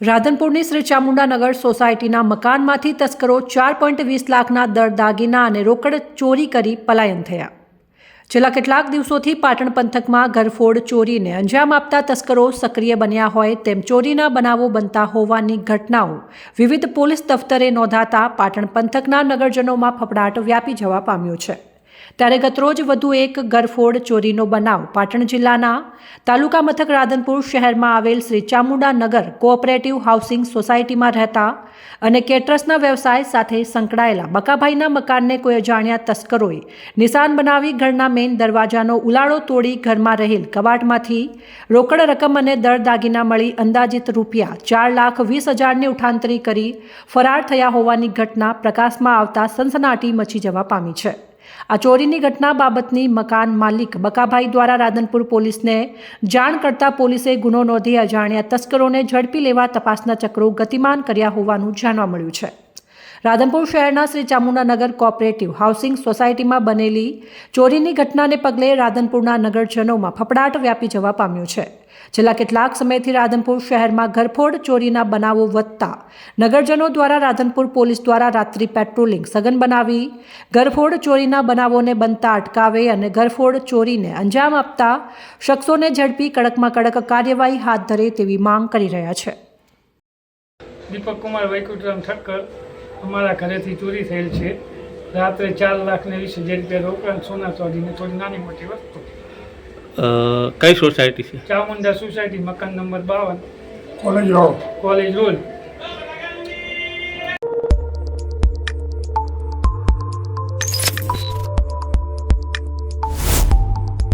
રાધનપુરની શ્રી ચામુંડાનગર સોસાયટીના મકાનમાંથી તસ્કરો 4.20 લાખના દાગીના અને રોકડ ચોરી કરી પલાયન થયા। છેલ્લા કેટલાક દિવસોથી પાટણ પંથકમાં ઘરફોડ ચોરીને અંજામ આપતા તસ્કરો સક્રિય બન્યા હોય તેમ ચોરીના બનાવો બનતા હોવાની ઘટનાઓ વિવિધ પોલીસ દફતરે નોંધાતા પાટણ પંથકના નગરજનોમાં ફફડાટ વ્યાપી જવા પામ્યો છે। ત્યારે ગતરોજ વધુ એક ઘરફોડ ચોરીનો બનાવ પાટણ જિલ્લાના તાલુકા મથક રાધનપુર શહેરમાં આવેલ શ્રી ચામુંડાનગર કોઓપરેટિવ હાઉસિંગ સોસાયટીમાં રહેતા અને કેટરસના વ્યવસાય સાથે સંકળાયેલા બકાભાઈના મકાનને કોઈ અજાણ્યા તસ્કરોએ નિશાન બનાવી ઘરના મેઇન દરવાજાનો ઉલાળો તોડી ઘરમાં રહેલ કબાટમાંથી રોકડ રકમ અને દાગીના મળી અંદાજિત રૂપિયા 4,20,000ની ઉઠાંતરી કરી ફરાર થયા હોવાની ઘટના પ્રકાશમાં આવતા સનસનાટી મચી જવા પામી છે। આ ચોરીની ઘટના બાબતની મકાન માલિક બકાભાઈ દ્વારા રાધનપુર પોલીસને જાણ કરતા પોલીસે ગુનો નોંધી અજાણ્યા તસ્કરોને ઝડપી લેવા તપાસના ચક્રો ગતિમાન કર્યા હોવાનું જાણવા મળ્યું છે। રાધનપુર શહેરના શ્રી ચામુંડાનગર કોઓપરેટિવ હાઉસિંગ સોસાયટીમાં બનેલી ચોરીની ઘટનાને પગલે રાધનપુરના નગરજનોમાં ફફડાટ વ્યાપી જવા પામ્યો છે। છેલ્લા કેટલાક સમયથી રાધનપુર શહેરમાં ઘરફોડ ચોરીના બનાવો વધતા નગરજનો દ્વારા રાધનપુર પોલીસ દ્વારા રાત્રિ પેટ્રોલિંગ સઘન બનાવી ઘરફોડ ચોરીના બનાવોને બનતા અટકાવે અને ઘરફોડ ચોરીને અંજામ આપતા શખ્સોને ઝડપી કડકમાં કડક કાર્યવાહી હાથ ધરે તેવી માંગ કરી રહ્યા છે। દીપક કુમાર વૈકુંઠરામ ઠક્કર અમારા ઘરેથી ચોરી થયેલ છે। રાત્રે 4,20,000 રૂપિયા રોકડ સોના ચોરીને થોડી નાની મોટી વસ્તુ। કઈ સોસાયટી છે? ચામુંડા સોસાયટી, મકાન નંબર 52, કોલેજ રોડ।